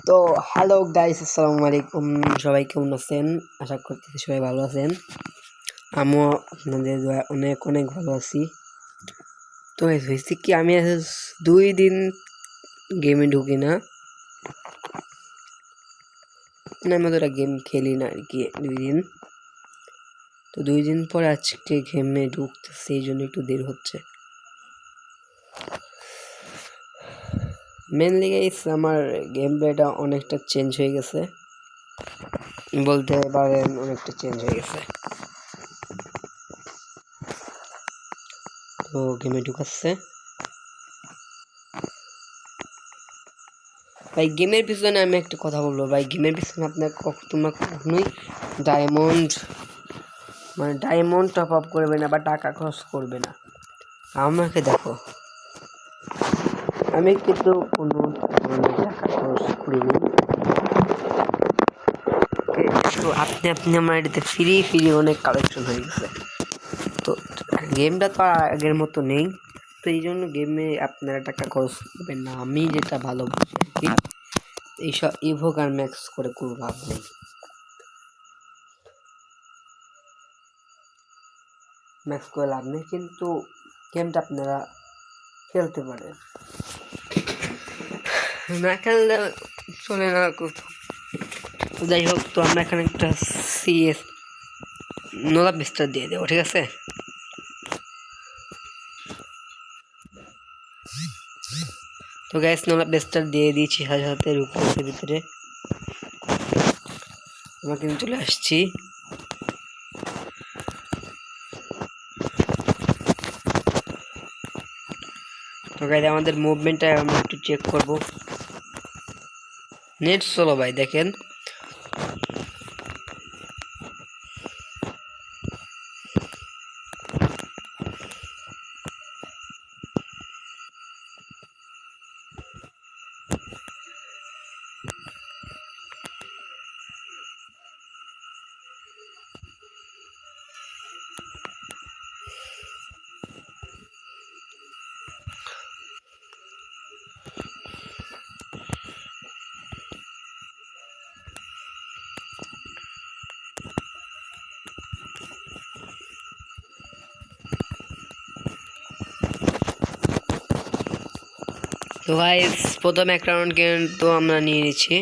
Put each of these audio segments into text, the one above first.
তো hello guys, আসসালামু আলাইকুম। সবাই কেমন আছেন? আশা করতেছি সবাই ভালো আছেন। আমিও আপনাদের দোয়ায় অনেক অনেক ভালো আছি। তো হয়েছে কি, আমি 2 দিন গেমে ঢুকি না, আমি অতটা গেম খেলি না আর কি 2 দিন। তো 2 দিন পর আজকে গেমে ঢুকতেছে, এই জন্য একটু দেরি হচ্ছে। মেনলি গাইস আমার গেম প্লেটা অনেকটা চেঞ্জ হয়ে গেছে, বলতে পারেন অনেকটা চেঞ্জ হয়ে গেছে। তো গেমে ঢুকাচ্ছে ভাই। গেমের পিছনে আমি একটা কথা বলবো ভাই, গেমের পিছনে আপনার তোমরা কখনোই ডায়মন্ড টপ আপ করবে না বা টাকা খরচ করবে না। আমাকে দেখো, আমি কিন্তু কোনো টাকা খরচ করিনি। তো আপনি আমার এটাতে ফ্রি অনেক কালেকশন হয়ে গেছে। তো গেমটা তো আর আগের মতো নেই, তো এই জন্য গেমে আপনারা টাকা খরচ করবেন না। আমি যেটা ভালোবাসি আর কি, এইসব ইভোক আর ম্যাক্স করে কোনো লাভ নেই। ম্যাক্স করে লাভ নেই, কিন্তু গেমটা আপনারা খেলতে পারেন, না খেললে চলে না কোথাও। যাই হোক, তো আমরা এখানে একটা সিএস নোলা বিস্তার দিয়ে দেবো, ঠিক আছে? তো গ্যাস নোলা বিস্তার দিয়ে দিয়েছি সাথে রূপের ভিতরে। আমরা কিন্তু চলে আসছি। তো গাইজ আমাদের মুভমেন্টটা আমরা একটু চেক করব। নেট স্লো ভাই, দেখেন। তো গাইজ প্রথম এক রাউন্ড কিন্তু আমরা নিয়ে নিচ্ছি।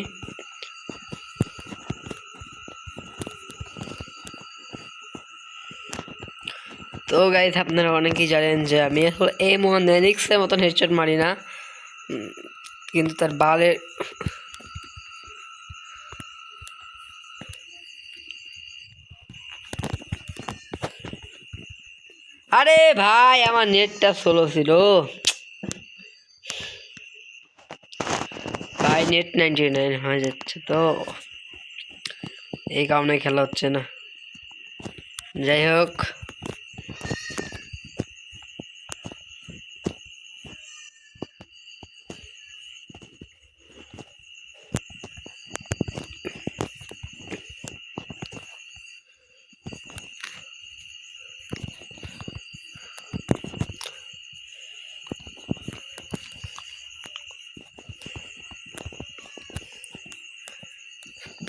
তো গাইজ আপনারা অনেকেই জানেন যে আমি আসলে এই মোহানিক্সের মতন হেডশট মারি না, কিন্তু তার বালের আরে ভাই আমার নেটটা স্লো ছিল ভাই, নেট 99 হয়ে যাচ্ছে, তো এই কারণে খেলা হচ্ছে না। যাই হোক,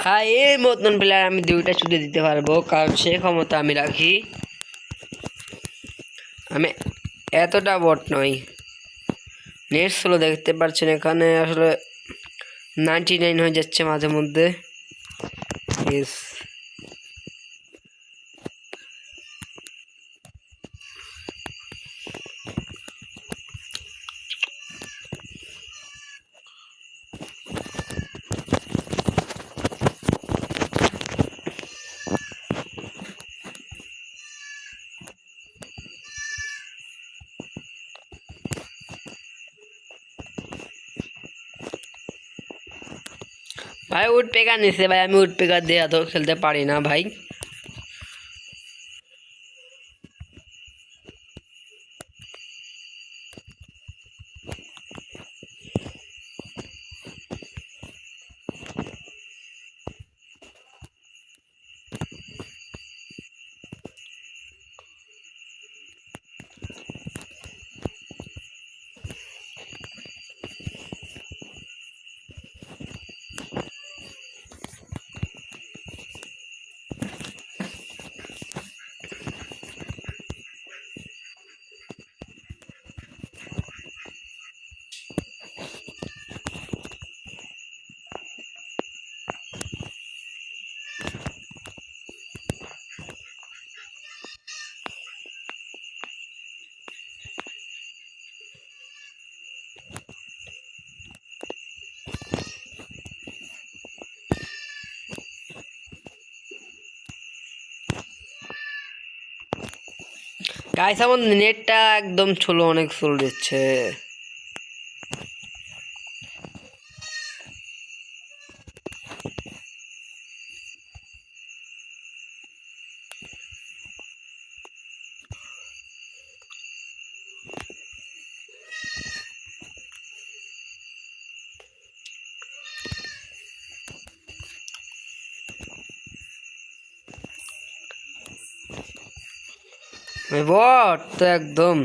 ভাই এর মতন প্লেয়ার আমি 2টা শুধু দিতে পারবো, কারণ সে ক্ষমতা আমি রাখি। আমি এতটা বট নই। নেট স্লো দেখতে পাচ্ছেন, এখানে আসলে 99 হয়ে যাচ্ছে মাঝে মধ্যে। ভাই উড পেকার নিছে ভাই, আমি উড পেকার দিয়ে এত খেলতে পারি না ভাই। গাইস আমার নেটটা একদম স্লো, অনেক স্লো দিচ্ছে। বট তো একদম